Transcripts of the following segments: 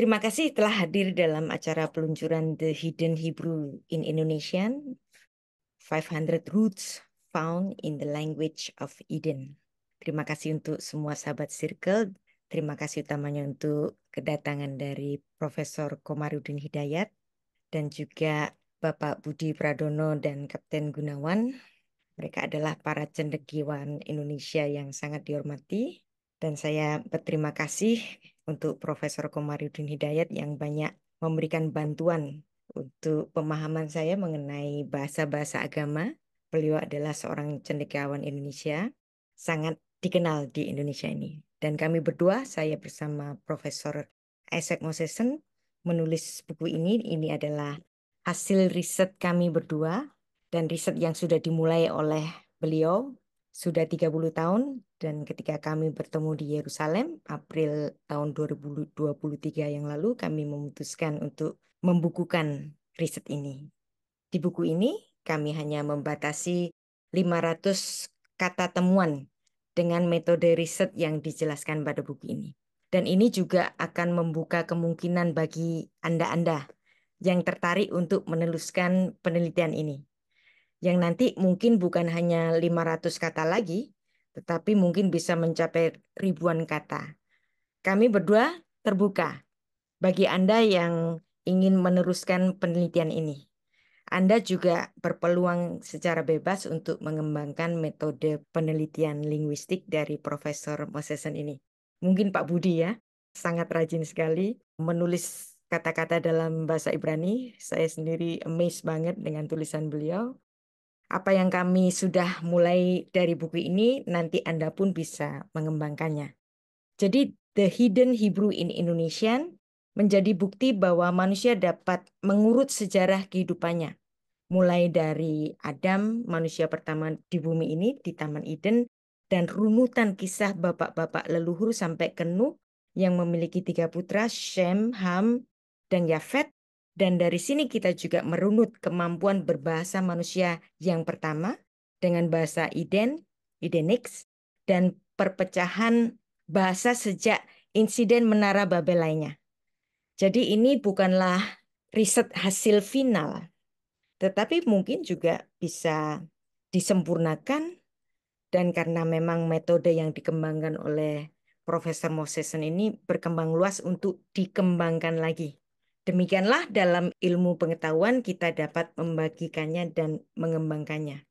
Terima kasih telah hadir dalam acara peluncuran The Hidden Hebrew in Indonesian, 500 Roots Found in the Language of Eden. Terima kasih untuk semua sahabat Circle. Terima kasih utamanya untuk kedatangan dari Profesor Komarudin Hidayat dan juga Bapak Budi Pradono dan Kapten Gunawan. Mereka adalah para cendekiawan Indonesia yang sangat dihormati. Dan saya berterima kasih untuk Profesor Komarudin Hidayat yang banyak memberikan bantuan untuk pemahaman saya mengenai bahasa-bahasa agama. Beliau adalah seorang cendekiawan Indonesia, sangat dikenal di Indonesia ini. Dan kami berdua, saya bersama Profesor Isaac Mosesen, menulis buku ini. Ini adalah hasil riset kami berdua dan riset yang sudah dimulai oleh beliau sudah 30 tahun, dan ketika kami bertemu di Yerusalem April tahun 2023 yang lalu, kami memutuskan untuk membukukan riset ini. Di buku ini kami hanya membatasi 500 kata temuan dengan metode riset yang dijelaskan pada buku ini. Dan ini juga akan membuka kemungkinan bagi Anda-Anda yang tertarik untuk meneruskan penelitian ini, yang nanti mungkin bukan hanya 500 kata lagi, tetapi mungkin bisa mencapai ribuan kata. Kami berdua terbuka bagi Anda yang ingin meneruskan penelitian ini. Anda juga berpeluang secara bebas untuk mengembangkan metode penelitian linguistik dari Profesor Mosesen ini. Mungkin Pak Budi ya, sangat rajin sekali menulis kata-kata dalam bahasa Ibrani. Saya sendiri amazed banget dengan tulisan beliau. Apa yang kami sudah mulai dari buku ini, nanti Anda pun bisa mengembangkannya. Jadi, The Hidden Hebrew in Indonesian menjadi bukti bahwa manusia dapat mengurut sejarah kehidupannya. Mulai dari Adam, manusia pertama di bumi ini, di Taman Eden, dan runutan kisah bapak-bapak leluhur sampai ke Nuh yang memiliki 3 putra, Shem, Ham, dan Yafet. Dan dari sini kita juga merunut kemampuan berbahasa manusia yang pertama dengan bahasa Idenix, dan perpecahan bahasa sejak insiden Menara Babel lainnya. Jadi ini bukanlah riset hasil final, tetapi mungkin juga bisa disempurnakan, dan karena memang metode yang dikembangkan oleh Profesor Mosesen ini berkembang luas untuk dikembangkan lagi. Demikianlah dalam ilmu pengetahuan kita dapat membagikannya dan mengembangkannya.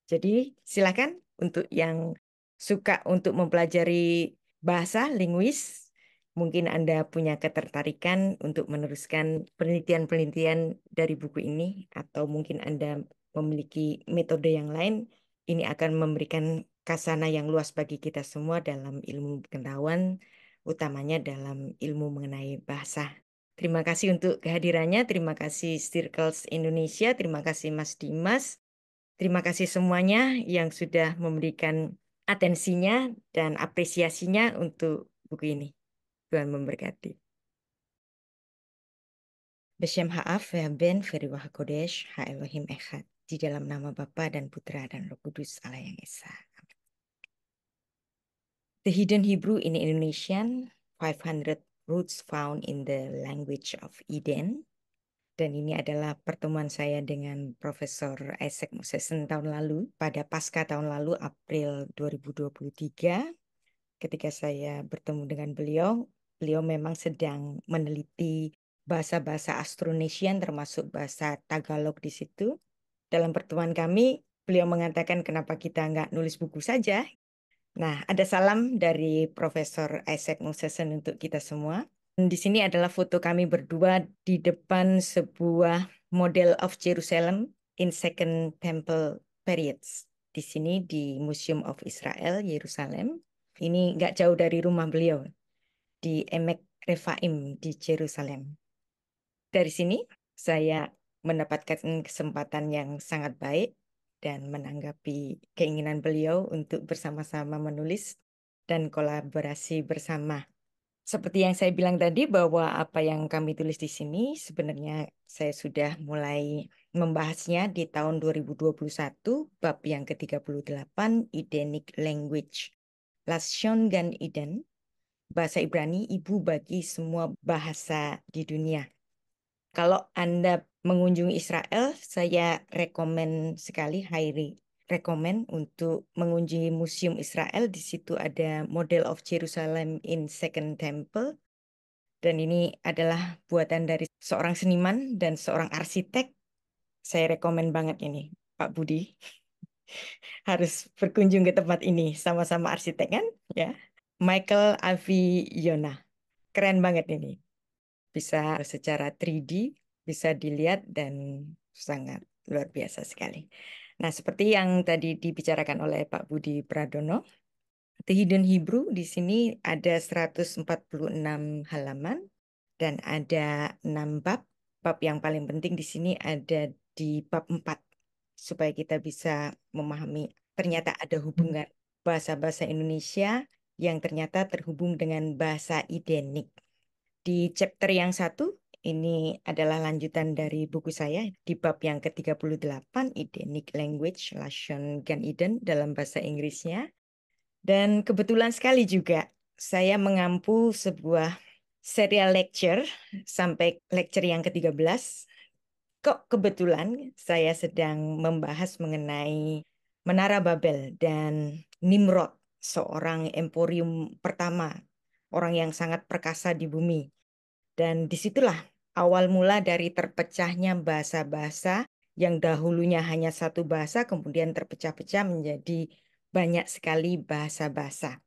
Jadi silakan untuk yang suka untuk mempelajari bahasa linguis, mungkin Anda punya ketertarikan untuk meneruskan penelitian-penelitian dari buku ini, atau mungkin Anda memiliki metode yang lain. Ini akan memberikan kasana yang luas bagi kita semua dalam ilmu pengetahuan, utamanya dalam ilmu mengenai bahasa. Terima kasih untuk kehadirannya, terima kasih Circles Indonesia, terima kasih Mas Dimas. Terima kasih semuanya yang sudah memberikan atensinya dan apresiasinya untuk buku ini. Tuhan memberkati. Beshem Ha'af Ben Feriwah Kodesh Ha Elohim Echad. Di dalam nama Bapa dan Putra dan Roh Kudus Allah yang Esa. The Hidden Hebrew in Indonesian, 500 Roots Found in the Language of Eden. Dan ini adalah pertemuan saya dengan Profesor Isaac Mosesen tahun lalu, pada pasca tahun lalu, April 2023. Ketika saya bertemu dengan beliau, beliau memang sedang meneliti bahasa-bahasa Austronesian, termasuk bahasa Tagalog di situ. Dalam pertemuan kami, beliau mengatakan kenapa kita nggak nulis buku saja. Nah, ada salam dari Profesor Isaac Mosesen untuk kita semua. Di sini adalah foto kami berdua di depan sebuah model of Jerusalem in Second Temple Periods. Di sini di Museum of Israel, Yerusalem. Ini nggak jauh dari rumah beliau, di Emek Refaim di Jerusalem. Dari sini saya mendapatkan kesempatan yang sangat baik dan menanggapi keinginan beliau untuk bersama-sama menulis dan kolaborasi bersama. Seperti yang saya bilang tadi, bahwa apa yang kami tulis di sini sebenarnya saya sudah mulai membahasnya di tahun 2021, bab yang ke-38, Edenic Language, Lashon Gan Eden. bahasa Ibrani ibu bagi semua bahasa di dunia. Kalau Anda mengunjungi Israel, saya rekomen sekali, highly rekomen untuk mengunjungi Museum Israel. Di situ ada Model of Jerusalem in Second Temple. Dan ini adalah buatan dari seorang seniman dan seorang arsitek. Saya rekomen banget ini, Pak Budi. Harus berkunjung ke tempat ini sama-sama arsitek kan? Ya. Michael Aviona. Keren banget ini. Bisa secara 3D, bisa dilihat dan sangat luar biasa sekali. Nah, seperti yang tadi dibicarakan oleh Pak Budi Pradono, The Hidden Hebrew di sini ada 146 halaman dan ada 6 bab. Bab yang paling penting di sini ada di bab 4 supaya kita bisa memahami ternyata ada hubungan bahasa-bahasa Indonesia yang ternyata terhubung dengan bahasa identik. Di chapter yang satu, ini adalah lanjutan dari buku saya di bab yang ke-38, Identic Language, Lashon Gan Eden dalam bahasa Inggrisnya. Dan kebetulan sekali juga saya mengampu sebuah serial lecture sampai lecture yang ke-13. Kok kebetulan saya sedang membahas mengenai Menara Babel dan Nimrod, seorang emporium pertama, orang yang sangat perkasa di bumi. Dan disitulah awal mula dari terpecahnya bahasa-bahasa yang dahulunya hanya satu bahasa, kemudian terpecah-pecah menjadi banyak sekali bahasa-bahasa.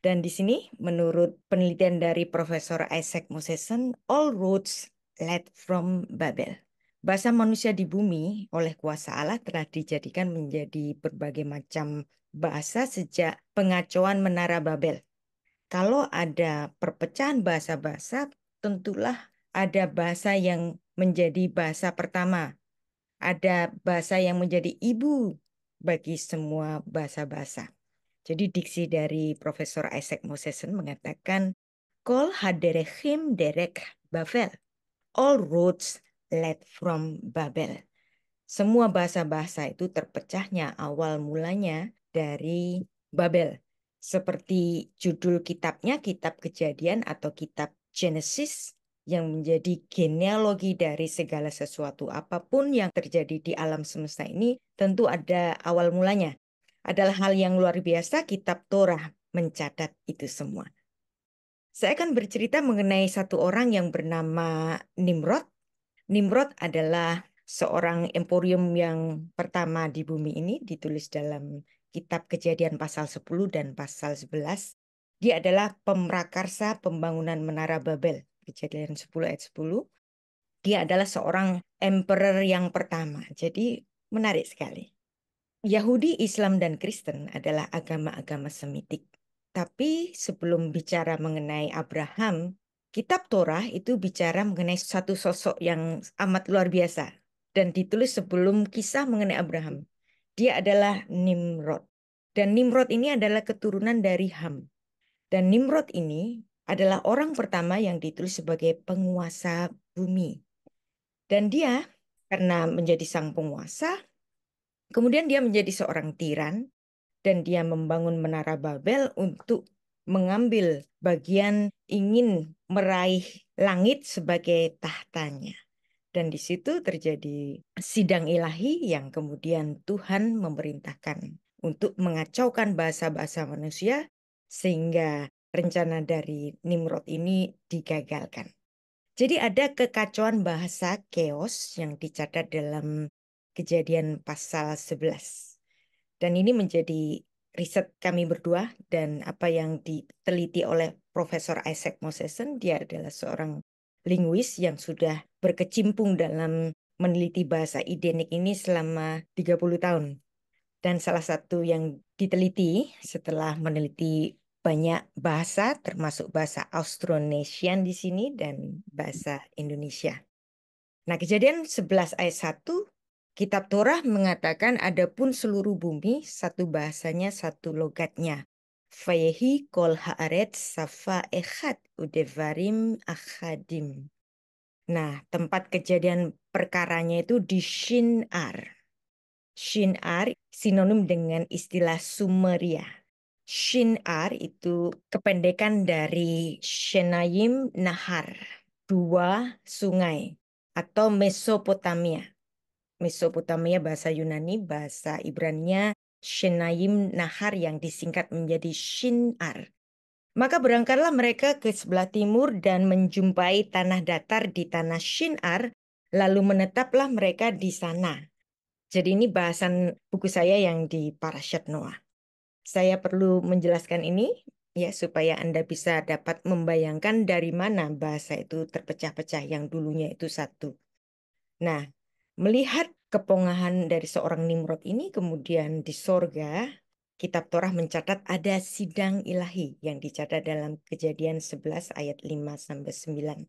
Dan di sini, menurut penelitian dari Profesor Isaac Mosesen, all roads led from Babel. Bahasa manusia di bumi oleh kuasa Allah telah dijadikan menjadi berbagai macam bahasa sejak pengacauan Menara Babel. Kalau ada perpecahan bahasa-bahasa, tentulah ada bahasa yang menjadi bahasa pertama. Ada bahasa yang menjadi ibu bagi semua bahasa-bahasa. Jadi diksi dari Profesor Isaac Mosesen mengatakan, Kol haderechim derek Babel. All roads led from Babel. Semua bahasa-bahasa itu terpecahnya awal mulanya dari Babel. Seperti judul kitabnya, Kitab Kejadian atau Kitab Genesis, yang menjadi genealogi dari segala sesuatu apapun yang terjadi di alam semesta ini, tentu ada awal mulanya. Adalah hal yang luar biasa, Kitab Torah mencatat itu semua. Saya akan bercerita mengenai satu orang yang bernama Nimrod. Nimrod adalah seorang emporium yang pertama di bumi ini, ditulis dalam Kitab Kejadian pasal 10 dan pasal 11. Dia adalah pemrakarsa pembangunan Menara Babel. Kejadian 10 ayat 10. Dia adalah seorang emperor yang pertama. Jadi menarik sekali. Yahudi, Islam, dan Kristen adalah agama-agama Semitik. Tapi sebelum bicara mengenai Abraham, Kitab Torah itu bicara mengenai satu sosok yang amat luar biasa dan ditulis sebelum kisah mengenai Abraham. Dia adalah Nimrod. Dan Nimrod ini adalah keturunan dari Ham. Dan Nimrod ini adalah orang pertama yang ditulis sebagai penguasa bumi. Dan dia karena menjadi sang penguasa, kemudian dia menjadi seorang tiran dan dia membangun Menara Babel untuk mengambil bagian ingin meraih langit sebagai tahtanya. Dan di situ terjadi sidang ilahi yang kemudian Tuhan memerintahkan untuk mengacaukan bahasa-bahasa manusia sehingga rencana dari Nimrod ini digagalkan. Jadi ada kekacauan bahasa chaos yang dicatat dalam Kejadian pasal 11. Dan ini menjadi riset kami berdua dan apa yang diteliti oleh Profesor Isaac Mosesen. Dia adalah seorang linguis yang sudah berkecimpung dalam meneliti bahasa identik ini selama 30 tahun. Dan salah satu yang diteliti setelah meneliti banyak bahasa, termasuk bahasa Austronesian di sini dan bahasa Indonesia. Nah, Kejadian 11 ayat 1, Kitab Torah mengatakan adapun seluruh bumi, satu bahasanya, satu logatnya. Fayehi kol haaret safa echad udevarim achadim. Nah, tempat kejadian perkaranya itu di Shinar. Shinar sinonim dengan istilah Sumeria. Shinar itu kependekan dari Shenayim Nahar, dua sungai, atau Mesopotamia. Mesopotamia bahasa Yunani, bahasa Ibraninya Shenayim Nahar yang disingkat menjadi Shinar. Maka berangkatlah mereka ke sebelah timur dan menjumpai tanah datar di tanah Shinar, lalu menetaplah mereka di sana. Jadi ini bahasan buku saya yang di Parashat Noah. Saya perlu menjelaskan ini ya supaya Anda bisa dapat membayangkan dari mana bahasa itu terpecah-pecah yang dulunya itu satu. Nah, melihat kepongahan dari seorang Nimrod ini kemudian di sorga, Kitab Torah mencatat ada sidang ilahi yang dicatat dalam Kejadian 11 ayat 5-9.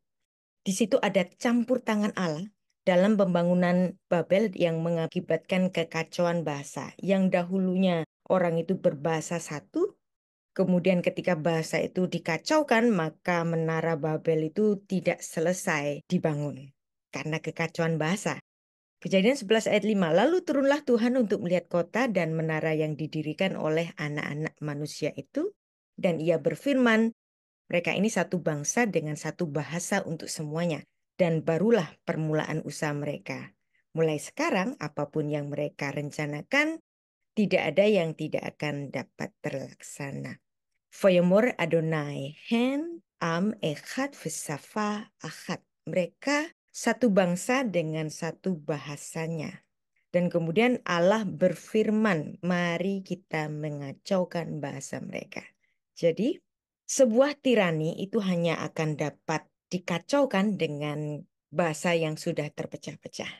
Di situ ada campur tangan Allah dalam pembangunan Babel yang mengakibatkan kekacauan bahasa. Yang dahulunya orang itu berbahasa satu, kemudian ketika bahasa itu dikacaukan, maka menara Babel itu tidak selesai dibangun karena kekacauan bahasa. Kejadian 11 ayat 5. Lalu turunlah Tuhan untuk melihat kota dan menara yang didirikan oleh anak-anak manusia itu. Dan ia berfirman, mereka ini satu bangsa dengan satu bahasa untuk semuanya. Dan barulah permulaan usaha mereka. Mulai sekarang, apapun yang mereka rencanakan, tidak ada yang tidak akan dapat terlaksana. Vayamor Adonai hen am echad v'safa achad. Mereka satu bangsa dengan satu bahasanya. Dan kemudian Allah berfirman, mari kita mengacaukan bahasa mereka. Jadi sebuah tirani itu hanya akan dapat dikacaukan dengan bahasa yang sudah terpecah-pecah.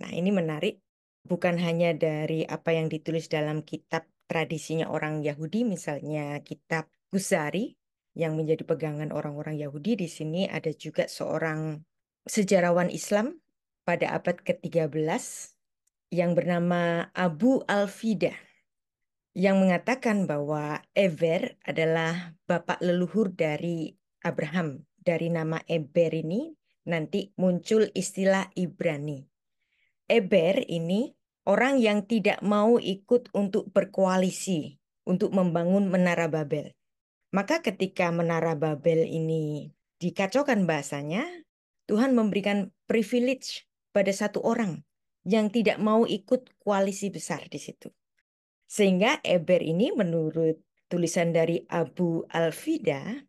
Nah, ini menarik. Bukan hanya dari apa yang ditulis dalam kitab tradisinya orang Yahudi, misalnya kitab Kuzari yang menjadi pegangan orang-orang Yahudi. Di sini ada juga seorang sejarawan Islam pada abad ke-13 yang bernama Abu Al-Fida yang mengatakan bahwa Eber adalah bapak leluhur dari Abraham. Dari nama Eber ini nanti muncul istilah Ibrani. Eber ini orang yang tidak mau ikut untuk berkoalisi untuk membangun Menara Babel. Maka ketika Menara Babel ini dikacaukan bahasanya, Tuhan memberikan privilege pada satu orang yang tidak mau ikut koalisi besar di situ. Sehingga Eber ini menurut tulisan dari Abu Al-Fida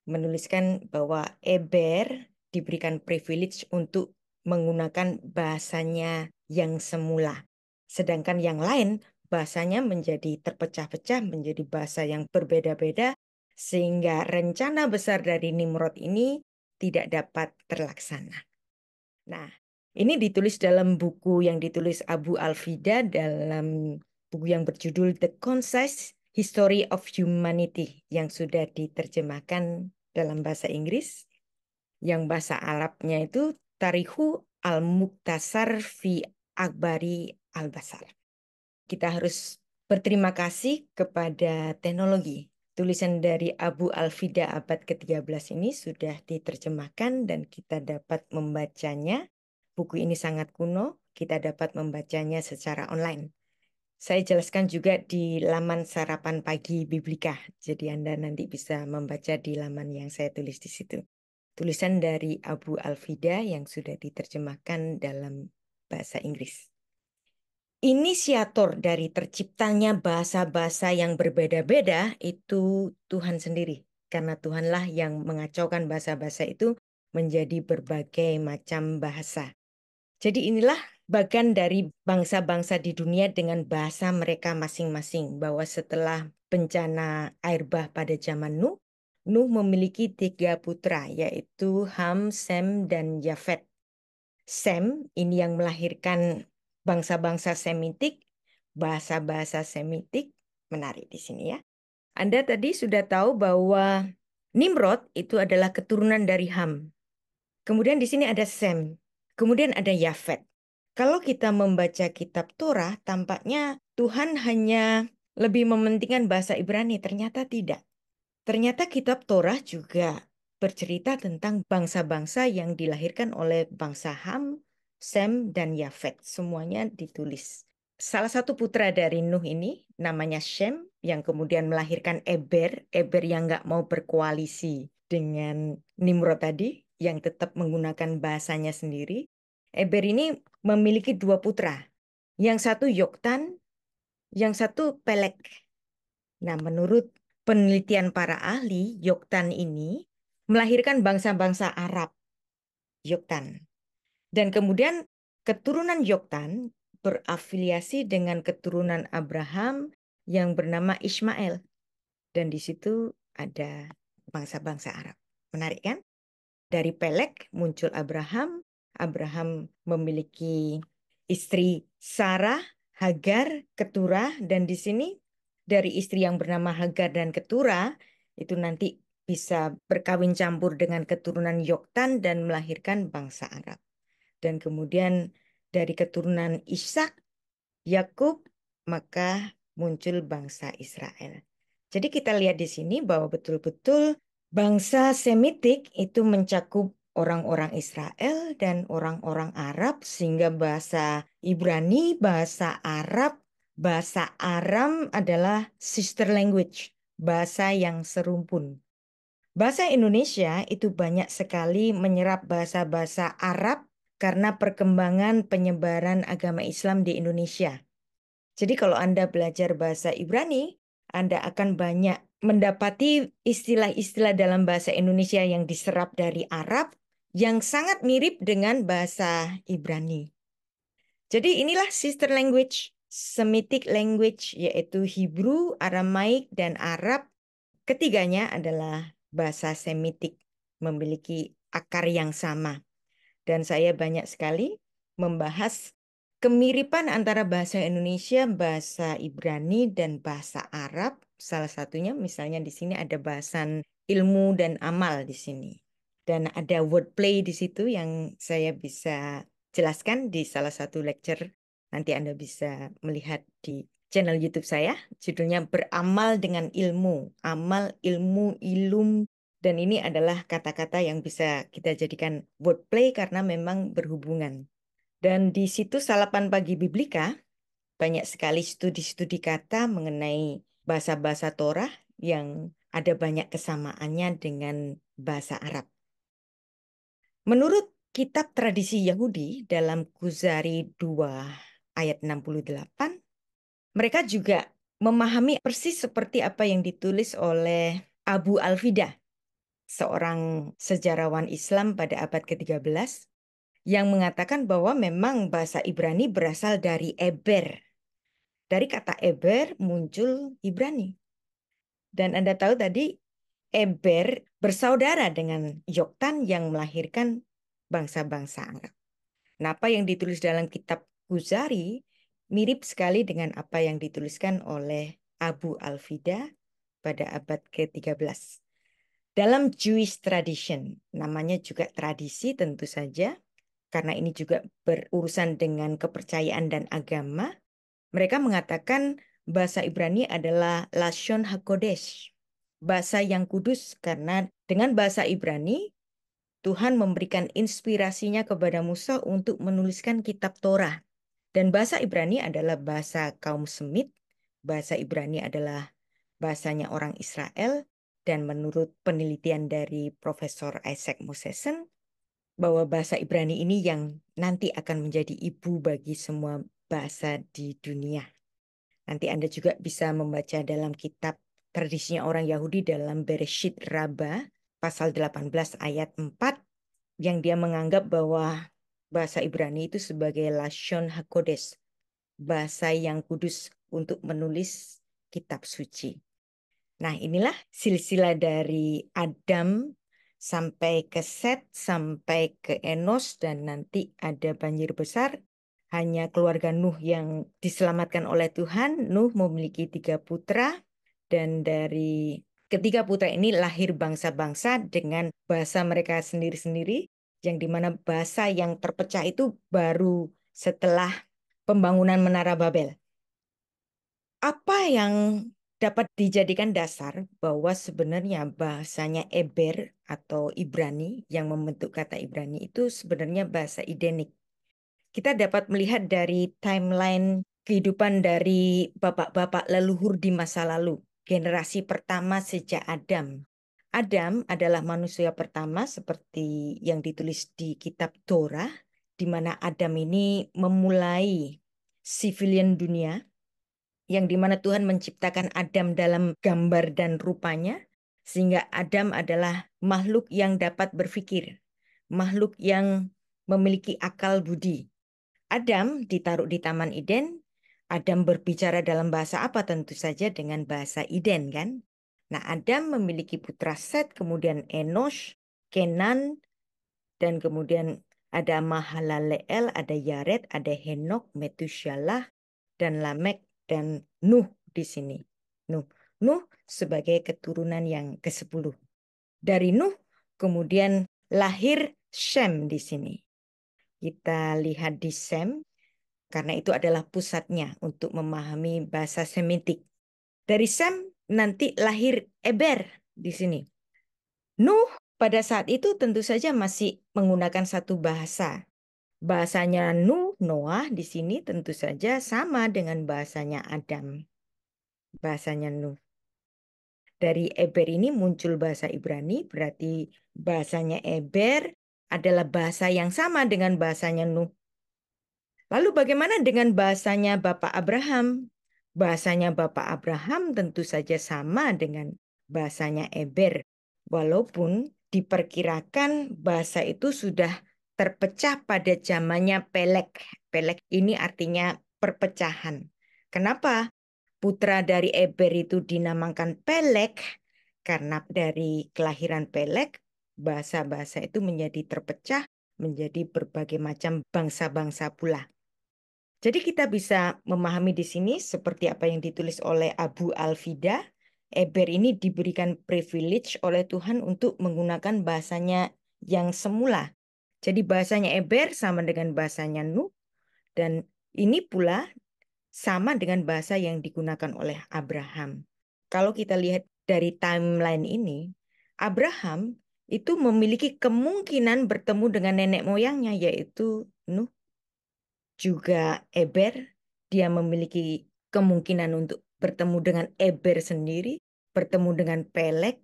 menuliskan bahwa Eber diberikan privilege untuk menggunakan bahasanya yang semula. Sedangkan yang lain bahasanya menjadi terpecah-pecah menjadi bahasa yang berbeda-beda sehingga rencana besar dari Nimrod ini tidak dapat terlaksana. Nah, ini ditulis dalam buku yang ditulis Abu Al-Fida dalam buku yang berjudul The Concise History of Humanity yang sudah diterjemahkan dalam bahasa Inggris. Yang bahasa Arabnya itu Tarihu Al-Muktasar fi Akbari Al-Basar. Kita harus berterima kasih kepada teknologi. Tulisan dari Abu Al-Fida abad ke-13 ini sudah diterjemahkan dan kita dapat membacanya. Buku ini sangat kuno, kita dapat membacanya secara online. Saya jelaskan juga di laman Sarapan Pagi Biblika, jadi Anda nanti bisa membaca di laman yang saya tulis di situ. Tulisan dari Abu Al-Fida yang sudah diterjemahkan dalam bahasa Inggris. Inisiator dari terciptanya bahasa-bahasa yang berbeda-beda itu Tuhan sendiri. Karena Tuhanlah yang mengacaukan bahasa-bahasa itu menjadi berbagai macam bahasa. Jadi inilah bagian dari bangsa-bangsa di dunia dengan bahasa mereka masing-masing. Bahwa setelah bencana air bah pada zaman Nuh, Nuh memiliki 3 putra yaitu Ham, Sem, dan Yafet. Sem ini yang melahirkan bangsa-bangsa Semitik, bahasa-bahasa Semitik, menarik di sini ya. Anda tadi sudah tahu bahwa Nimrod itu adalah keturunan dari Ham. Kemudian di sini ada Sem, kemudian ada Yafet. Kalau kita membaca kitab Torah, tampaknya Tuhan hanya lebih mementingkan bahasa Ibrani, ternyata tidak. Ternyata kitab Torah juga bercerita tentang bangsa-bangsa yang dilahirkan oleh bangsa Ham, Sem, dan Yafet. Semuanya ditulis. salah satu putra dari Nuh ini namanya Shem yang kemudian melahirkan Eber, Eber yang nggak mau berkoalisi dengan Nimrod tadi, yang tetap menggunakan bahasanya sendiri. Eber ini memiliki dua putra, yang satu Yoktan, yang satu Pelek. Nah, menurut penelitian para ahli, Yoktan ini melahirkan bangsa-bangsa Arab, Yoktan. Dan kemudian keturunan Yoktan berafiliasi dengan keturunan Abraham yang bernama Ishmael. Dan di situ ada bangsa-bangsa Arab. Menarik kan? Dari Pelek muncul Abraham. Abraham memiliki istri Sarah, Hagar, Keturah. Dan di sini dari istri yang bernama Hagar dan Keturah itu nanti bisa berkawin campur dengan keturunan Yoktan dan melahirkan bangsa Arab. Dan kemudian dari keturunan Ishak, Yakub, maka muncul bangsa Israel. Jadi kita lihat di sini bahwa betul-betul bangsa Semitik itu mencakup orang-orang Israel dan orang-orang Arab, sehingga bahasa Ibrani, bahasa Arab, bahasa Aram adalah sister language, bahasa yang serumpun. Bahasa Indonesia itu banyak sekali menyerap bahasa-bahasa Arab karena perkembangan penyebaran agama Islam di Indonesia. Jadi kalau Anda belajar bahasa Ibrani, Anda akan banyak mendapati istilah-istilah dalam bahasa Indonesia yang diserap dari Arab yang sangat mirip dengan bahasa Ibrani. Jadi inilah sister language, Semitic language, yaitu Hebrew, Aramaik, dan Arab. Ketiganya adalah bahasa Semitik, memiliki akar yang sama. Dan saya banyak sekali membahas kemiripan antara bahasa Indonesia, bahasa Ibrani, dan bahasa Arab. Salah satunya misalnya di sini ada bahasan ilmu dan amal di sini. Dan ada wordplay di situ yang saya bisa jelaskan di salah satu lecture. Nanti Anda bisa melihat di channel YouTube saya. Judulnya Beramal dengan Ilmu. Amal, ilmu, ilum. Dan ini adalah kata-kata yang bisa kita jadikan wordplay karena memang berhubungan. Dan di situs Salapan Pagi Biblika, banyak sekali studi-studi kata mengenai bahasa-bahasa Torah yang ada banyak kesamaannya dengan bahasa Arab. Menurut kitab tradisi Yahudi dalam Kuzari 2 ayat 68, mereka juga memahami persis seperti apa yang ditulis oleh Abu Al-Fida, seorang sejarawan Islam pada abad ke-13, yang mengatakan bahwa memang bahasa Ibrani berasal dari Eber. Dari kata Eber muncul Ibrani. Dan Anda tahu tadi Eber bersaudara dengan Yoktan yang melahirkan bangsa-bangsa Arab. Nah, apa yang ditulis dalam kitab Kuzari mirip sekali dengan apa yang dituliskan oleh Abu Al-Fida pada abad ke-13. Dalam Jewish tradition, namanya juga tradisi tentu saja, karena ini juga berurusan dengan kepercayaan dan agama, mereka mengatakan bahasa Ibrani adalah Lashon HaKodesh, bahasa yang kudus, karena dengan bahasa Ibrani, Tuhan memberikan inspirasinya kepada Musa untuk menuliskan kitab Torah. Dan bahasa Ibrani adalah bahasa kaum Semit, bahasa Ibrani adalah bahasanya orang Israel, dan menurut penelitian dari Profesor Isaac Mosesen, bahwa bahasa Ibrani ini yang nanti akan menjadi ibu bagi semua bahasa di dunia. Nanti Anda juga bisa membaca dalam kitab tradisinya orang Yahudi dalam Bereshit Rabbah, pasal 18 ayat 4, yang dia menganggap bahwa bahasa Ibrani itu sebagai Lashon HaKodesh, bahasa yang kudus untuk menulis kitab suci. Nah, inilah silsilah dari Adam sampai ke Set, sampai ke Enos, dan nanti ada banjir besar. Hanya keluarga Nuh yang diselamatkan oleh Tuhan. Nuh memiliki 3 putra, dan dari ketiga putra ini lahir bangsa-bangsa dengan bahasa mereka sendiri-sendiri, yang dimana bahasa yang terpecah itu baru setelah pembangunan Menara Babel. Apa yang dapat dijadikan dasar bahwa sebenarnya bahasanya Eber atau Ibrani yang membentuk kata Ibrani itu sebenarnya bahasa Idenik. Kita dapat melihat dari timeline kehidupan dari bapak-bapak leluhur di masa lalu, generasi pertama sejak Adam. Adam adalah manusia pertama seperti yang ditulis di kitab Torah, di mana Adam ini memulai civilian dunia, yang dimana Tuhan menciptakan Adam dalam gambar dan rupanya, sehingga Adam adalah makhluk yang dapat berpikir, makhluk yang memiliki akal budi. Adam ditaruh di Taman Eden. Adam berbicara dalam bahasa apa? Tentu saja dengan bahasa Eden, kan? Nah, Adam memiliki putra Set, kemudian Enosh, Kenan, dan kemudian ada Mahalaleel, ada Yared, ada Henok, Metushalah, dan Lamek, dan Nuh di sini. Nuh sebagai keturunan yang ke-10. Dari Nuh kemudian lahir Shem di sini. Kita lihat di Sem, karena itu adalah pusatnya untuk memahami bahasa Semitik. Dari Sem nanti lahir Eber di sini. Nuh pada saat itu tentu saja masih menggunakan satu bahasa. Bahasanya Nuh, Noah di sini tentu saja sama dengan bahasanya Adam. Bahasanya Nuh. Dari Eber ini muncul bahasa Ibrani, berarti bahasanya Eber adalah bahasa yang sama dengan bahasanya Nuh. Lalu bagaimana dengan bahasanya Bapak Abraham? Bahasanya Bapak Abraham tentu saja sama dengan bahasanya Eber. Walaupun diperkirakan bahasa itu sudah terpecah pada zamannya Pelek. Pelek ini artinya perpecahan. Kenapa putra dari Eber itu dinamakan Pelek? Karena dari kelahiran Pelek, bahasa-bahasa itu menjadi terpecah menjadi berbagai macam bangsa-bangsa pula. Jadi kita bisa memahami di sini seperti apa yang ditulis oleh Abu Al-Fida. Eber ini diberikan privilege oleh Tuhan untuk menggunakan bahasanya yang semula. Jadi bahasanya Eber sama dengan bahasanya Nuh. Dan ini pula sama dengan bahasa yang digunakan oleh Abraham. Kalau kita lihat dari timeline ini, Abraham itu memiliki kemungkinan bertemu dengan nenek moyangnya yaitu Nuh. Juga Eber, dia memiliki kemungkinan untuk bertemu dengan Eber sendiri, bertemu dengan Pelek,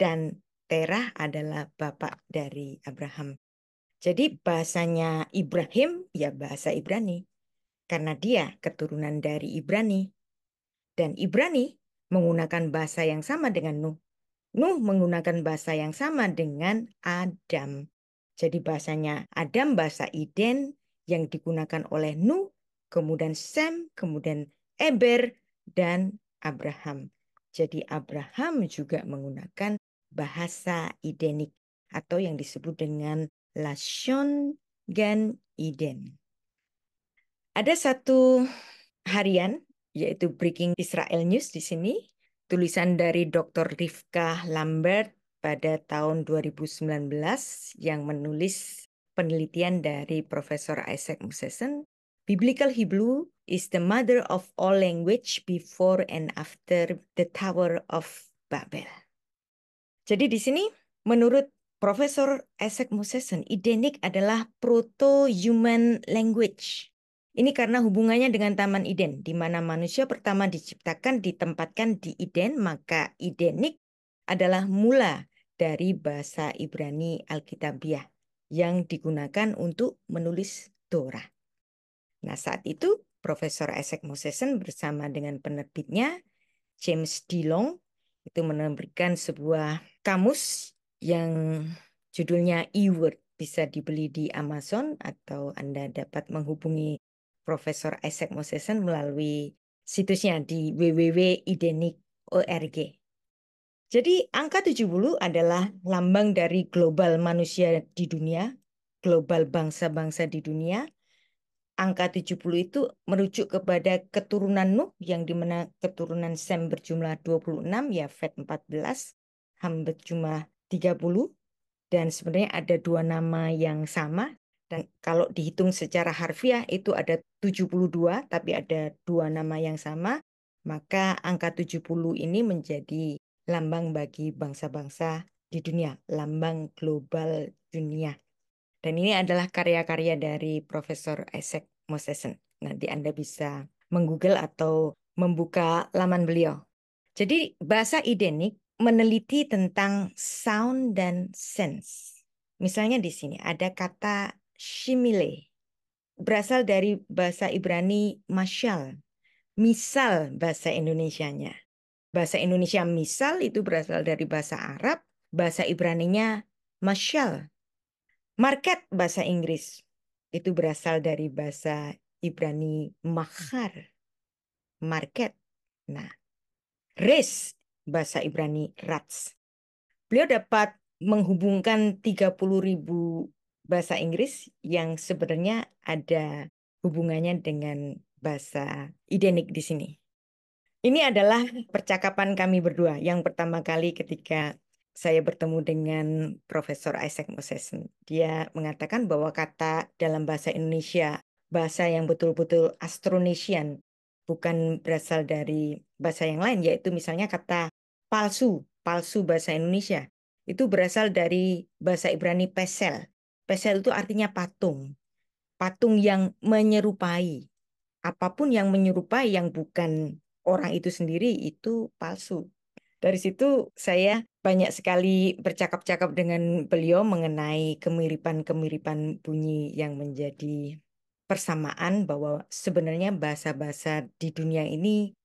dan Terah adalah bapak dari Abraham. Jadi bahasanya Ibrahim ya bahasa Ibrani, karena dia keturunan dari Ibrani. Dan Ibrani menggunakan bahasa yang sama dengan Nuh. Nuh menggunakan bahasa yang sama dengan Adam. Jadi bahasanya Adam bahasa Eden yang digunakan oleh Nuh, kemudian Sem, kemudian Eber, dan Abraham. Jadi Abraham juga menggunakan bahasa Edenik atau yang disebut dengan Lashon Gan Eden. Ada satu harian yaitu Breaking Israel News di sini, tulisan dari Dr. Rivka Lambert pada tahun 2019 yang menulis penelitian dari Profesor Isaac Mosesen. Biblical Hebrew is the mother of all language before and after the Tower of Babel. Jadi di sini menurut Profesor Isaac Mosesen, Edenik adalah proto-human language. Ini karena hubungannya dengan Taman Eden, di mana manusia pertama diciptakan ditempatkan di Eden, maka Edenik adalah mula dari bahasa Ibrani Alkitabiah yang digunakan untuk menulis Torah. Nah, saat itu Profesor Isaac Mosesen bersama dengan penerbitnya James Dillon itu menerbitkan sebuah kamus yang judulnya eWord. Bisa dibeli di Amazon atau Anda dapat menghubungi Profesor Isaac Mosesen melalui situsnya di www.idenik.org. Jadi angka 70 adalah lambang dari global manusia di dunia, global bangsa-bangsa di dunia. Angka 70 itu merujuk kepada keturunan Nuh yang dimana keturunan Sem berjumlah 26, Yafet 14, Ham berjumlah 30. Dan sebenarnya ada dua nama yang sama. Dan kalau dihitung secara harfiah itu ada 72, tapi ada dua nama yang sama. Maka angka 70 ini menjadi lambang bagi bangsa-bangsa di dunia, lambang global dunia. Dan ini adalah karya-karya dari Profesor Isaac Mosesen. Nanti Anda bisa menggoogle atau membuka laman beliau. Jadi bahasa Idenik meneliti tentang sound dan sense. Misalnya di sini ada kata shimile, berasal dari bahasa Ibrani masyal, misal bahasa Indonesianya. Bahasa Indonesia misal itu berasal dari bahasa Arab, bahasa Ibraninya masyal. Market bahasa Inggris itu berasal dari bahasa Ibrani makhar, market. Nah, race bahasa Ibrani rats. Beliau dapat menghubungkan 30.000 bahasa Inggris yang sebenarnya ada hubungannya dengan bahasa Idenik di sini. Ini adalah percakapan kami berdua yang pertama kali ketika saya bertemu dengan Profesor Isaac Mosesen. Dia mengatakan bahwa kata dalam bahasa Indonesia, bahasa yang betul-betul Austronesian, bukan berasal dari bahasa yang lain, yaitu misalnya kata palsu, palsu bahasa Indonesia. Itu berasal dari bahasa Ibrani pesel. Pesel itu artinya patung. Patung yang menyerupai. Apapun yang menyerupai yang bukan orang itu sendiri itu palsu. Dari situ saya banyak sekali bercakap-cakap dengan beliau mengenai kemiripan-kemiripan bunyi yang menjadi persamaan bahwa sebenarnya bahasa-bahasa di dunia ini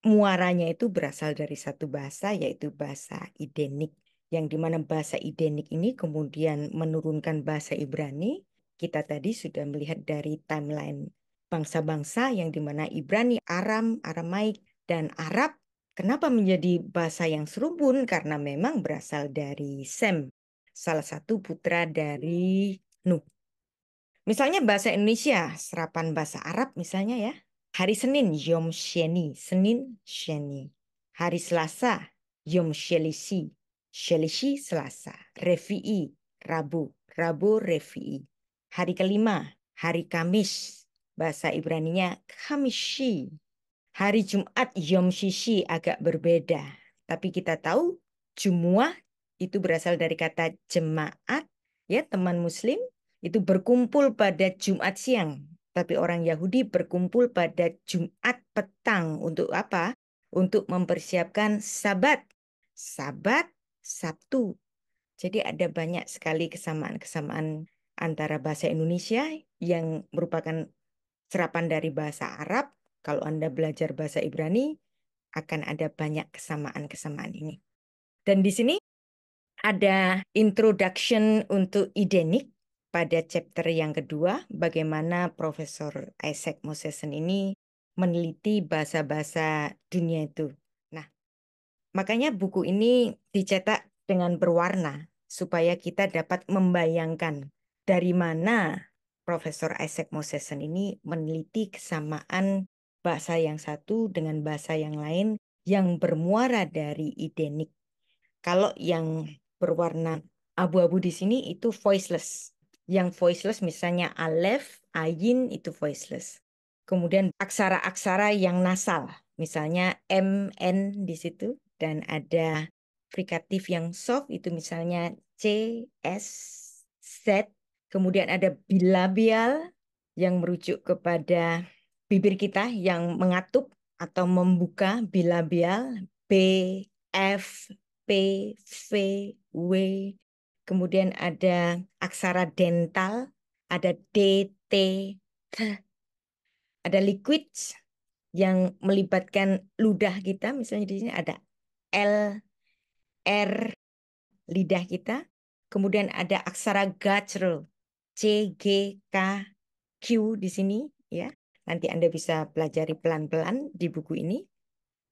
muaranya itu berasal dari satu bahasa yaitu bahasa Idenik. Yang dimana bahasa Idenik ini kemudian menurunkan bahasa Ibrani. Kita tadi sudah melihat dari timeline bangsa-bangsa yang dimana Ibrani, Aram, Aramaik, dan Arab. Kenapa menjadi bahasa yang serumpun? Karena memang berasal dari Sem, salah satu putra dari Nuh. Misalnya bahasa Indonesia, serapan bahasa Arab misalnya ya. Hari Senin, Yom Sheni, Senin, Sheni. Hari Selasa, Yom Shelisi, Shelisi, Selasa. Refi'i, Rabu, Rabu, Refi'i. Hari kelima, hari Kamis, bahasa Ibraninya Khamishi. Hari Jumat, Yom Shishi agak berbeda. Tapi kita tahu Jumuah itu berasal dari kata jemaat, ya teman Muslim itu berkumpul pada Jumat siang. Tapi orang Yahudi berkumpul pada Jumat petang. Untuk apa? Untuk mempersiapkan Sabat. Sabat, Sabtu. Jadi ada banyak sekali kesamaan-kesamaan antara bahasa Indonesia yang merupakan serapan dari bahasa Arab. Kalau Anda belajar bahasa Ibrani, akan ada banyak kesamaan-kesamaan ini. Dan di sini ada introduction untuk Idenik pada chapter yang kedua, bagaimana Profesor Isaac Mosesen ini meneliti bahasa-bahasa dunia itu. Nah, makanya buku ini dicetak dengan berwarna supaya kita dapat membayangkan dari mana Profesor Isaac Mosesen ini meneliti kesamaan bahasa yang satu dengan bahasa yang lain yang bermuara dari Idenik. Kalau yang berwarna abu-abu di sini itu voiceless. Yang voiceless misalnya alef, ayin itu voiceless. Kemudian aksara-aksara yang nasal, misalnya M, N di situ. Dan ada frikatif yang soft, itu misalnya C, S, Z. Kemudian ada bilabial yang merujuk kepada bibir kita yang mengatup atau membuka bilabial. B, F, P, V, W. Kemudian ada aksara dental, ada D, T, T. Ada liquid yang melibatkan ludah kita, misalnya di sini ada L, R, lidah kita. Kemudian ada aksara guttural, C, G, K, Q di sini ya. Nanti Anda bisa pelajari pelan-pelan di buku ini.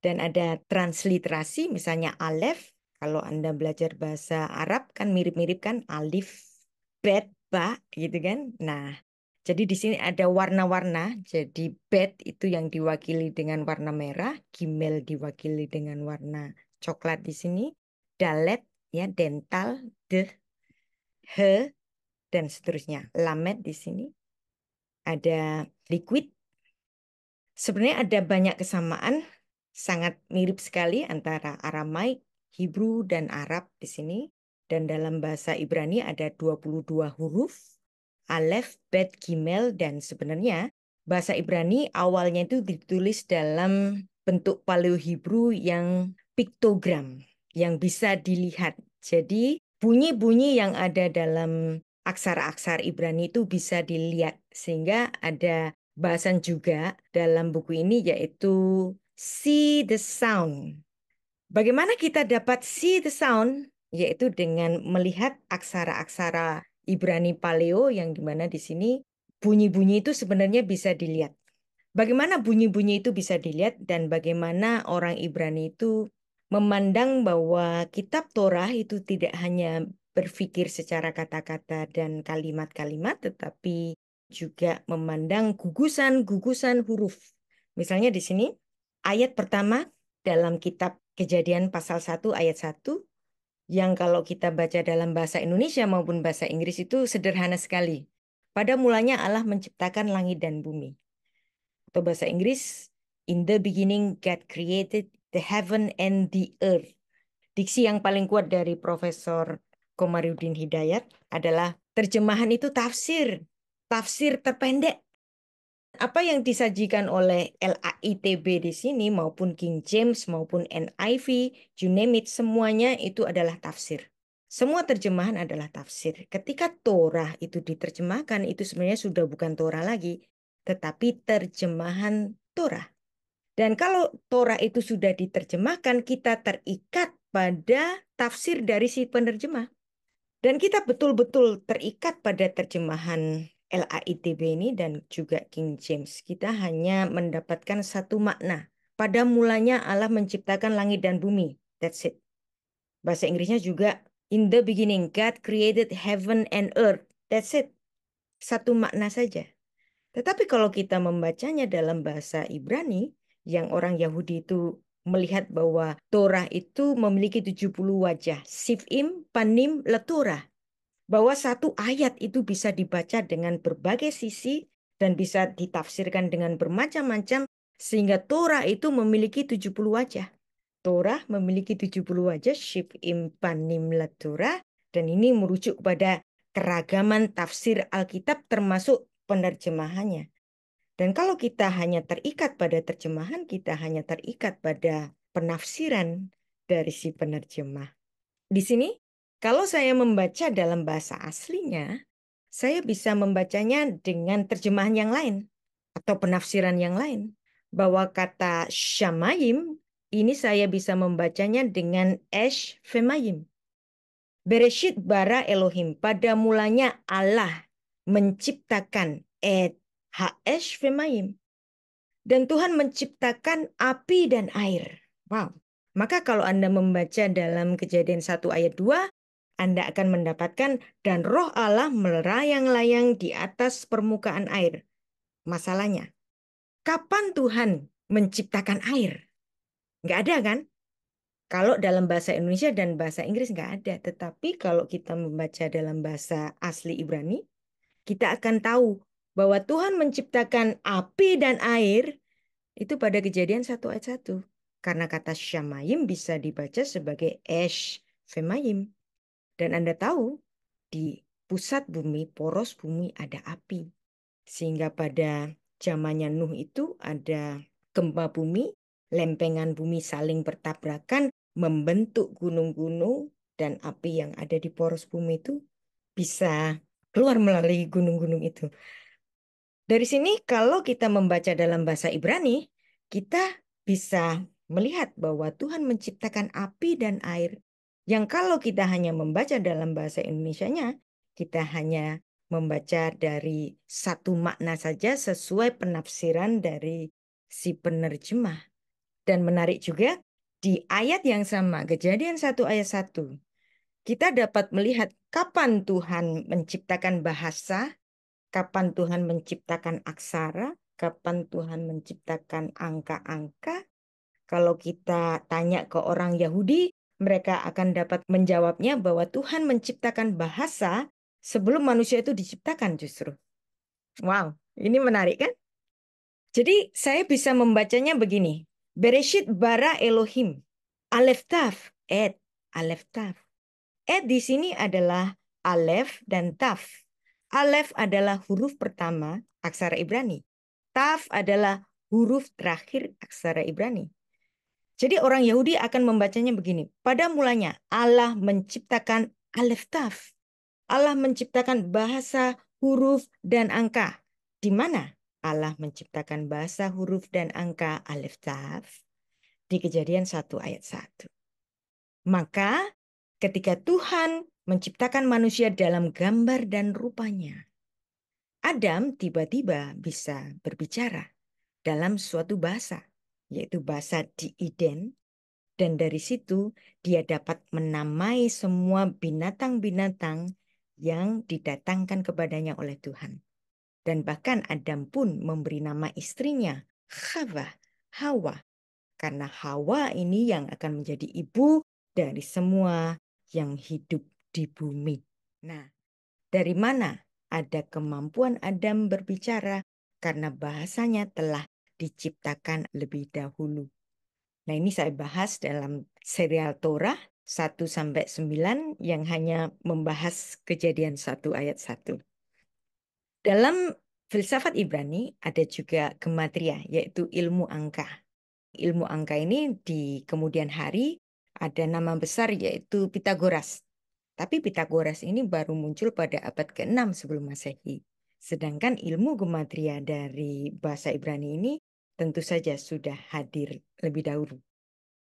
Dan ada transliterasi misalnya alef. Kalau Anda belajar bahasa Arab kan mirip-mirip kan alif, bet, ba gitu kan. Nah, jadi di sini ada warna-warna. Jadi bet itu yang diwakili dengan warna merah, gimel diwakili dengan warna coklat di sini, dalet ya dental, deh, he dan seterusnya. Lamet di sini ada liquid. Sebenarnya ada banyak kesamaan, sangat mirip sekali antara Aramaik, Hebrew dan Arab di sini. Dan dalam bahasa Ibrani ada 22 huruf, alef, bet, gimel dan sebenarnya bahasa Ibrani awalnya itu ditulis dalam bentuk Paleo-Hebrew yang piktogram, yang bisa dilihat. Jadi bunyi-bunyi yang ada dalam aksara-aksara Ibrani itu bisa dilihat. Sehingga ada bahasan juga dalam buku ini yaitu see the sound. Bagaimana kita dapat see the sound? Yaitu dengan melihat aksara-aksara Ibrani Paleo yang dimana di sini bunyi-bunyi itu sebenarnya bisa dilihat. Bagaimana bunyi-bunyi itu bisa dilihat dan bagaimana orang Ibrani itu memandang bahwa kitab Torah itu tidak hanya berpikir secara kata-kata dan kalimat-kalimat, tetapi juga memandang gugusan-gugusan huruf. Misalnya di sini, ayat pertama dalam kitab Kejadian pasal 1 ayat 1, yang kalau kita baca dalam bahasa Indonesia maupun bahasa Inggris itu sederhana sekali. Pada mulanya Allah menciptakan langit dan bumi. Atau bahasa Inggris, in the beginning God created the heaven and the earth. Diksi yang paling kuat dari Profesor Komarudin Hidayat adalah terjemahan itu tafsir. Tafsir terpendek. Apa yang disajikan oleh LAITB di sini maupun King James maupun NIV, you name it, semuanya itu adalah tafsir. Semua terjemahan adalah tafsir. Ketika Torah itu diterjemahkan, itu sebenarnya sudah bukan Torah lagi, tetapi terjemahan Torah. Dan kalau Torah itu sudah diterjemahkan, kita terikat pada tafsir dari si penerjemah. Dan kita betul-betul terikat pada terjemahan LAITB ini dan juga King James. Kita hanya mendapatkan satu makna. Pada mulanya Allah menciptakan langit dan bumi. That's it. Bahasa Inggrisnya juga, in the beginning God created heaven and earth. That's it. Satu makna saja. Tetapi kalau kita membacanya dalam bahasa Ibrani, yang orang Yahudi itu melihat bahwa Torah itu memiliki 70 wajah. Sifim, panim, leturah. Bahwa satu ayat itu bisa dibaca dengan berbagai sisi dan bisa ditafsirkan dengan bermacam-macam sehingga Torah itu memiliki 70 wajah. Torah memiliki 70 wajah, Shif'im Panim Torah, dan ini merujuk kepada keragaman tafsir Alkitab termasuk penerjemahannya. Dan kalau kita hanya terikat pada terjemahan, kita hanya terikat pada penafsiran dari si penerjemah. Di sini, kalau saya membaca dalam bahasa aslinya, saya bisa membacanya dengan terjemahan yang lain atau penafsiran yang lain. Bahwa kata Shamayim, ini saya bisa membacanya dengan Esh Femayim. Bereshit bara Elohim, pada mulanya Allah menciptakan Ha'esh Femayim. Dan Tuhan menciptakan api dan air. Wow. Maka kalau Anda membaca dalam Kejadian 1 ayat 2, Anda akan mendapatkan dan roh Allah melayang-layang di atas permukaan air. Masalahnya, kapan Tuhan menciptakan air? Nggak ada kan? Kalau dalam bahasa Indonesia dan bahasa Inggris nggak ada. Tetapi kalau kita membaca dalam bahasa asli Ibrani, kita akan tahu bahwa Tuhan menciptakan api dan air itu pada Kejadian 1 ayat 1. Karena kata Shamayim bisa dibaca sebagai Esh Femayim. Dan Anda tahu, di pusat bumi, poros bumi ada api. Sehingga pada zamannya Nuh itu ada gempa bumi, lempengan bumi saling bertabrakan, membentuk gunung-gunung, dan api yang ada di poros bumi itu bisa keluar melalui gunung-gunung itu. Dari sini kalau kita membaca dalam bahasa Ibrani, kita bisa melihat bahwa Tuhan menciptakan api dan air. Yang kalau kita hanya membaca dalam bahasa Indonesianya, kita hanya membaca dari satu makna saja sesuai penafsiran dari si penerjemah. Dan menarik juga, di ayat yang sama, Kejadian 1 ayat 1, kita dapat melihat kapan Tuhan menciptakan bahasa, kapan Tuhan menciptakan aksara, kapan Tuhan menciptakan angka-angka. Kalau kita tanya ke orang Yahudi, mereka akan dapat menjawabnya bahwa Tuhan menciptakan bahasa sebelum manusia itu diciptakan justru. Wow, ini menarik kan? Jadi saya bisa membacanya begini. Bereshit bara Elohim. Alef Taf, Ed, Alef Taf. Ed di sini adalah Alef dan Taf. Alef adalah huruf pertama aksara Ibrani. Taf adalah huruf terakhir aksara Ibrani. Jadi orang Yahudi akan membacanya begini. Pada mulanya Allah menciptakan Alef Taf. Allah menciptakan bahasa, huruf, dan angka. Di mana Allah menciptakan bahasa, huruf, dan angka Alef Taf? Di Kejadian 1 ayat 1. Maka ketika Tuhan menciptakan manusia dalam gambar dan rupanya, Adam tiba-tiba bisa berbicara dalam suatu bahasa, yaitu bahasa di Eden. Dan dari situ dia dapat menamai semua binatang-binatang yang didatangkan kepadanya oleh Tuhan. Dan bahkan Adam pun memberi nama istrinya Hawa. Karena Hawa ini yang akan menjadi ibu dari semua yang hidup di bumi. Nah, dari mana ada kemampuan Adam berbicara? Karena bahasanya telah diciptakan lebih dahulu. Nah, ini saya bahas dalam serial Torah 1-9 yang hanya membahas Kejadian 1 ayat 1. Dalam filsafat Ibrani ada juga gematria, yaitu ilmu angka. Ilmu angka ini di kemudian hari ada nama besar yaitu Pitagoras. Tapi Pitagoras ini baru muncul pada abad ke-6 sebelum Masehi. Sedangkan ilmu gematria dari bahasa Ibrani ini tentu saja sudah hadir lebih dahulu.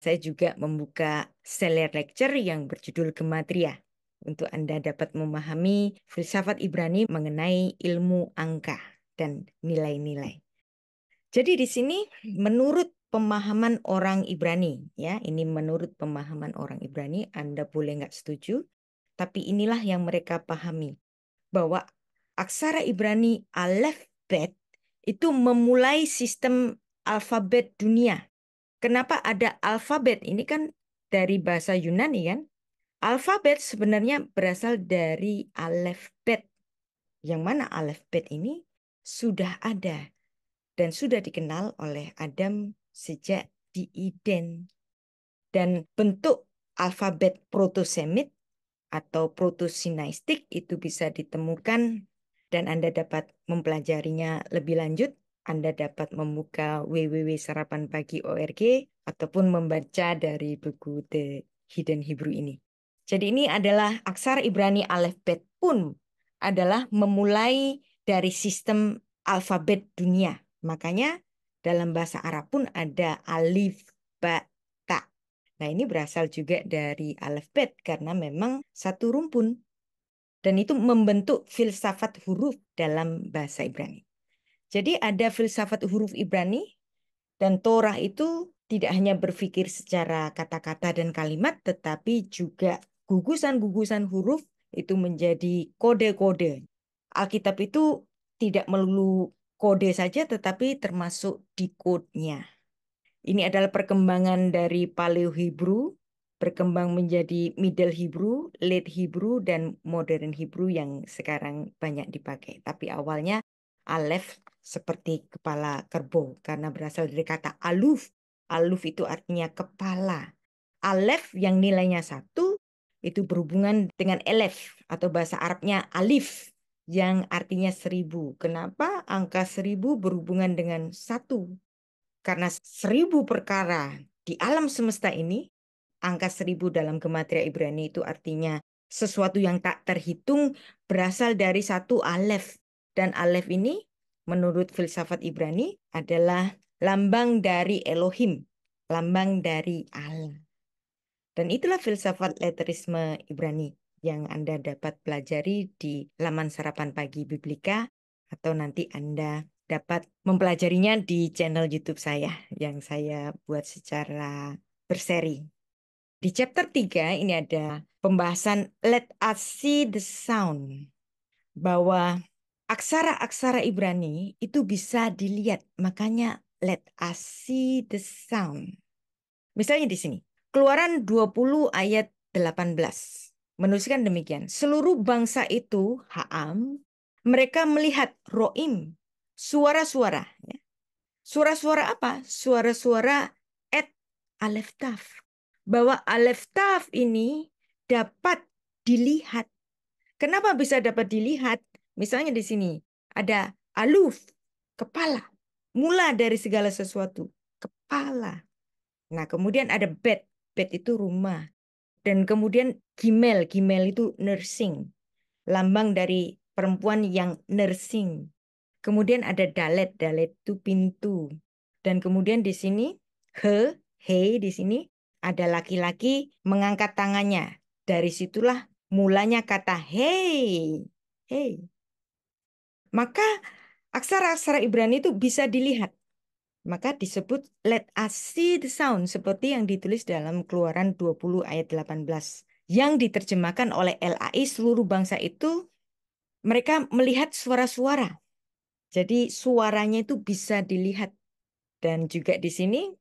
Saya juga membuka seller lecture yang berjudul Gematria untuk Anda dapat memahami filsafat Ibrani mengenai ilmu angka dan nilai-nilai. Jadi di sini menurut pemahaman orang Ibrani, ya, ini menurut pemahaman orang Ibrani, Anda boleh nggak setuju, tapi inilah yang mereka pahami, bahwa aksara Ibrani Alef Bet itu memulai sistem alfabet dunia. Kenapa ada alfabet? Ini kan dari bahasa Yunani kan? Alfabet sebenarnya berasal dari alefbet. Yang mana alefbet ini sudah ada dan sudah dikenal oleh Adam sejak di Eden. Dan bentuk alfabet proto-Semit atau proto-Sinaistik itu bisa ditemukan dan Anda dapat mempelajarinya lebih lanjut. Anda dapat membuka www.sarapanpagi.org ataupun membaca dari buku The Hidden Hebrew ini. Jadi ini adalah aksara Ibrani alefbet pun adalah memulai dari sistem alfabet dunia. Makanya dalam bahasa Arab pun ada alif, ba, ta. Nah, ini berasal juga dari alefbet karena memang satu rumpun. Dan itu membentuk filsafat huruf dalam bahasa Ibrani. Jadi ada filsafat huruf Ibrani dan Torah itu tidak hanya berpikir secara kata-kata dan kalimat, tetapi juga gugusan-gugusan huruf itu menjadi kode-kode. Alkitab itu tidak melulu kode saja, tetapi termasuk decode-nya. Ini adalah perkembangan dari Paleo Hebrew, berkembang menjadi Middle Hebrew, Late Hebrew, dan Modern Hebrew yang sekarang banyak dipakai. Tapi awalnya Aleph seperti kepala kerbau karena berasal dari kata aluf. Aluf itu artinya kepala. Aleph yang nilainya 1 itu berhubungan dengan elef atau bahasa Arabnya alif yang artinya 1000. Kenapa angka 1000 berhubungan dengan 1? Karena 1000 perkara di alam semesta ini, angka 1000 dalam gematria Ibrani itu artinya sesuatu yang tak terhitung berasal dari satu alef. Dan alef ini menurut filsafat Ibrani adalah lambang dari Elohim, lambang dari Allah. Dan itulah filsafat letterisme Ibrani yang Anda dapat pelajari di laman Sarapan Pagi Biblika atau nanti Anda dapat mempelajarinya di channel YouTube saya yang saya buat secara berseri. Di chapter 3 ini ada pembahasan Let us see the sound. Bahwa aksara-aksara Ibrani itu bisa dilihat. Makanya let us see the sound. Misalnya di sini. Keluaran 20 ayat 18. Menuliskan demikian. Seluruh bangsa itu, Ha'am, mereka melihat ro'im, suara-suara. Ya. Suara-suara apa? Suara-suara et alef taf. Bahwa alef taf ini dapat dilihat. Kenapa bisa dapat dilihat? Misalnya di sini ada aluf, kepala. mula dari segala sesuatu, kepala. Nah, kemudian ada bed, bed itu rumah. Dan kemudian gimel, gimel itu nursing, lambang dari perempuan yang nursing. Kemudian ada dalet, dalet itu pintu. Dan kemudian di sini he di sini ada laki-laki mengangkat tangannya. Dari situlah mulanya kata hey, hey. Maka aksara-aksara Ibrani itu bisa dilihat. Maka disebut let us see the sound seperti yang ditulis dalam Keluaran 20 ayat 18. Yang diterjemahkan oleh LAI seluruh bangsa itu mereka melihat suara-suara. Jadi suaranya itu bisa dilihat. Dan juga di sini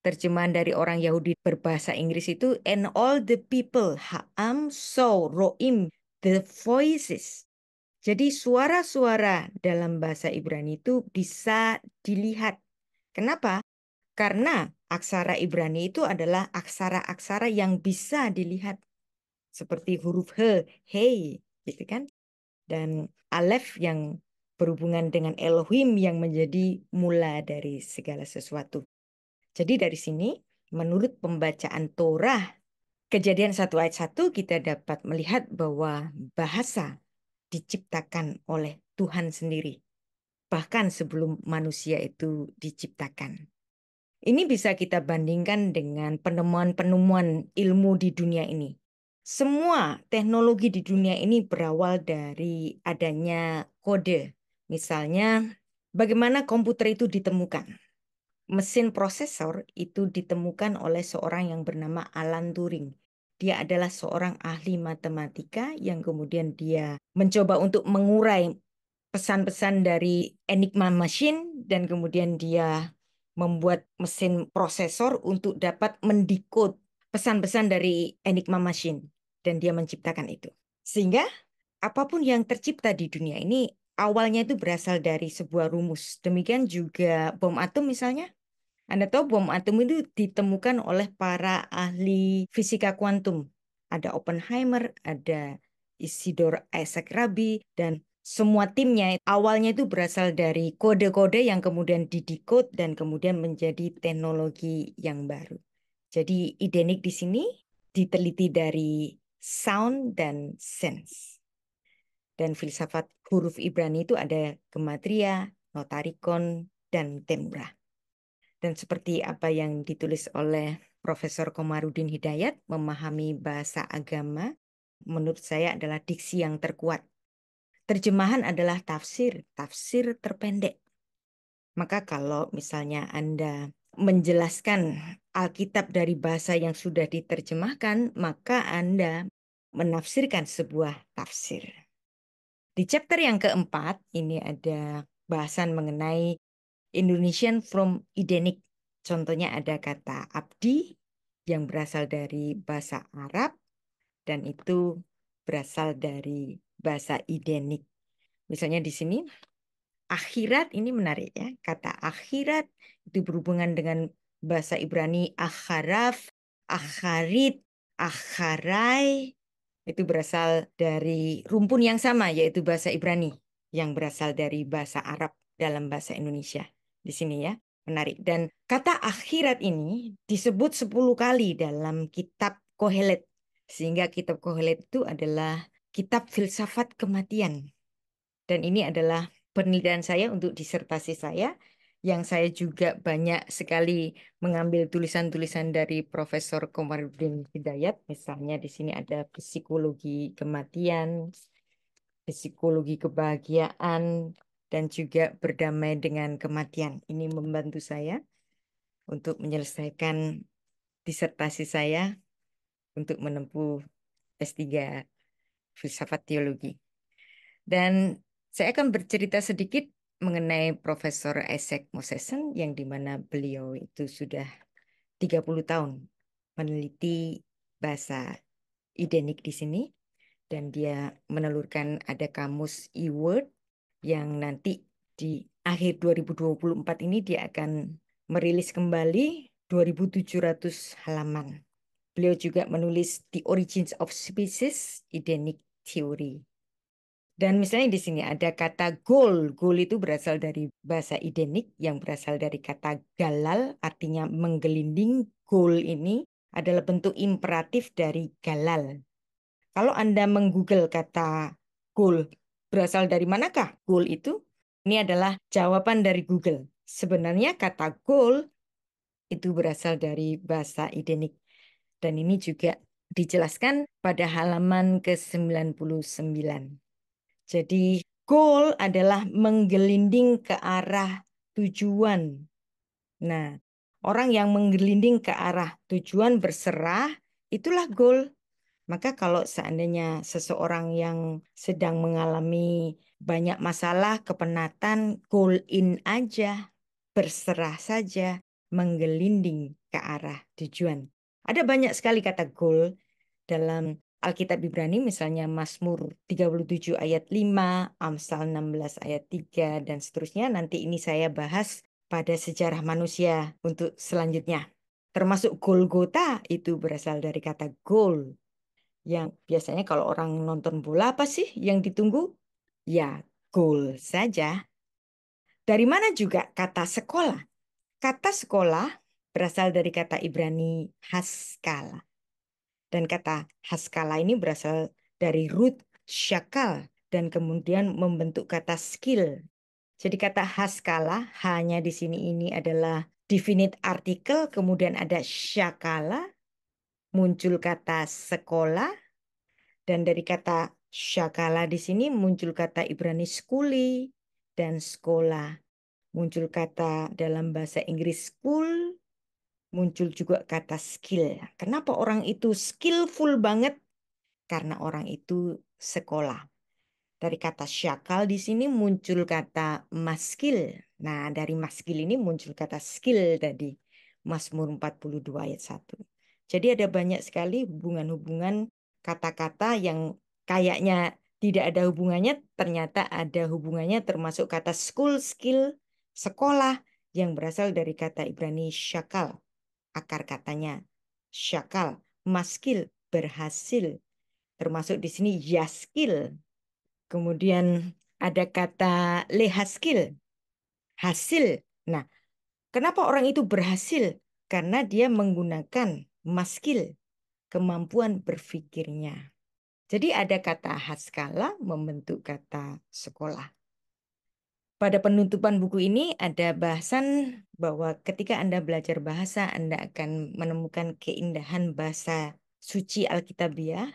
terjemahan dari orang Yahudi berbahasa Inggris itu and all the people ha'am saw ro'im the voices. Jadi suara-suara dalam bahasa Ibrani itu bisa dilihat. Kenapa? Karena aksara Ibrani itu adalah aksara-aksara yang bisa dilihat. Seperti huruf he, gitu kan? Dan alef yang berhubungan dengan Elohim yang menjadi mula dari segala sesuatu. Jadi dari sini, menurut pembacaan Torah, Kejadian 1 ayat 1 kita dapat melihat bahwa bahasa diciptakan oleh Tuhan sendiri. Bahkan sebelum manusia itu diciptakan. Ini bisa kita bandingkan dengan penemuan-penemuan ilmu di dunia ini. Semua teknologi di dunia ini berawal dari adanya kode. Misalnya, bagaimana komputer itu ditemukan. Mesin prosesor itu ditemukan oleh seorang yang bernama Alan Turing. Dia adalah seorang ahli matematika yang kemudian dia mencoba untuk mengurai pesan-pesan dari Enigma Machine dan kemudian dia membuat mesin prosesor untuk dapat mendekode pesan-pesan dari Enigma Machine dan dia menciptakan itu. Sehingga apapun yang tercipta di dunia ini awalnya itu berasal dari sebuah rumus. Demikian juga bom atom misalnya. Anda tahu bom atom itu ditemukan oleh para ahli fisika kuantum. Ada Oppenheimer, ada Isidor Isaac Rabi, dan semua timnya awalnya itu berasal dari kode-kode yang kemudian didekode dan kemudian menjadi teknologi yang baru. Jadi idenik di sini diteliti dari sound dan sense. Dan filsafat huruf Ibrani itu ada gematria, notarikon, dan temurah. Dan seperti apa yang ditulis oleh Profesor Komarudin Hidayat, memahami bahasa agama menurut saya adalah diksi yang terkuat. Terjemahan adalah tafsir, tafsir terpendek. Maka kalau misalnya Anda menjelaskan Alkitab dari bahasa yang sudah diterjemahkan, maka Anda menafsirkan sebuah tafsir. Di chapter yang keempat, ini ada bahasan mengenai Indonesian from Edenic. Contohnya ada kata abdi yang berasal dari bahasa Arab dan itu berasal dari bahasa Edenic. Misalnya di sini akhirat ini menarik ya. Kata akhirat itu berhubungan dengan bahasa Ibrani akharaf, akharit, akharai. Itu berasal dari rumpun yang sama yaitu bahasa Ibrani yang berasal dari bahasa Arab dalam bahasa Indonesia. Di sini ya, menarik. Dan kata akhirat ini disebut 10 kali dalam kitab Kohelet. Sehingga kitab Kohelet itu adalah kitab filsafat kematian. Dan ini adalah penelitian saya untuk disertasi saya, yang saya juga banyak sekali mengambil tulisan-tulisan dari Profesor Komarudin Hidayat. Misalnya di sini ada psikologi kematian, psikologi kebahagiaan, dan juga berdamai dengan kematian. Ini membantu saya untuk menyelesaikan disertasi saya untuk menempuh S3 Filsafat Teologi. Dan saya akan bercerita sedikit mengenai Profesor Isaac Mosesen yang dimana beliau itu sudah 30 tahun meneliti bahasa Idenik di sini dan dia menelurkan ada kamus e-word yang nanti di akhir 2024 ini dia akan merilis kembali 2.700 halaman. Beliau juga menulis The Origins of Species, Edenic Theory. Dan misalnya di sini ada kata goal. Goal itu berasal dari bahasa Idenik yang berasal dari kata galal, artinya menggelinding. Goal ini adalah bentuk imperatif dari galal. Kalau Anda menggoogle kata goal, berasal dari manakah goal itu? Ini adalah jawaban dari Google. Sebenarnya kata goal itu berasal dari bahasa Idenik. Dan ini juga dijelaskan pada halaman ke-99. Jadi goal adalah menggelinding ke arah tujuan. Nah, orang yang menggelinding ke arah tujuan berserah, itulah goal. Maka kalau seandainya seseorang yang sedang mengalami banyak masalah, kepenatan, goal in aja, berserah saja, menggelinding ke arah tujuan. Ada banyak sekali kata goal dalam Alkitab Ibrani, misalnya Mazmur 37 ayat 5, Amsal 16 ayat 3, dan seterusnya. Nanti ini saya bahas pada sejarah manusia untuk selanjutnya. Termasuk Golgota itu berasal dari kata goal. Yang biasanya kalau orang nonton bola apa sih yang ditunggu? Ya, goal saja. Dari mana juga kata sekolah? Kata sekolah berasal dari kata Ibrani haskala. Dan kata haskala ini berasal dari root syakal dan kemudian membentuk kata skill. Jadi kata haskala hanya di sini ini adalah definite artikel, kemudian ada syakala, muncul kata sekolah, dan dari kata syakala di sini muncul kata Ibrani skuli dan sekolah. Muncul kata dalam bahasa Inggris school, muncul juga kata skill. Kenapa orang itu skillful banget? Karena orang itu sekolah. Dari kata syakal di sini muncul kata maskil. Nah, dari maskil ini muncul kata skill tadi. Mazmur 42 ayat 1. Jadi ada banyak sekali hubungan-hubungan kata-kata yang kayaknya tidak ada hubungannya, ternyata ada hubungannya, termasuk kata school, skill, sekolah yang berasal dari kata Ibrani syakal. Akar katanya syakal, maskil, berhasil. Termasuk di sini yaskil. Kemudian ada kata lehaskil, hasil. Nah, kenapa orang itu berhasil? Karena dia menggunakan maskil, kemampuan berpikirnya. Jadi ada kata haskala membentuk kata sekolah. Pada penutupan buku ini ada bahasan bahwa ketika Anda belajar bahasa, Anda akan menemukan keindahan bahasa suci Alkitabiah.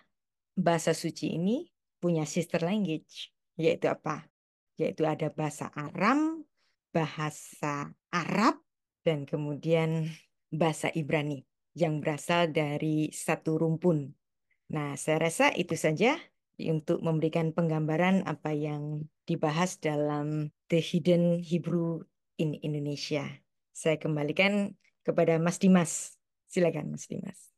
Bahasa suci ini punya sister language, yaitu apa? Yaitu ada bahasa Aram, bahasa Arab, dan kemudian bahasa Ibrani yang berasal dari satu rumpun. Nah, saya rasa itu saja untuk memberikan penggambaran apa yang dibahas dalam The Hidden Hebrew in Indonesia. Saya kembalikan kepada Mas Dimas. Silakan, Mas Dimas.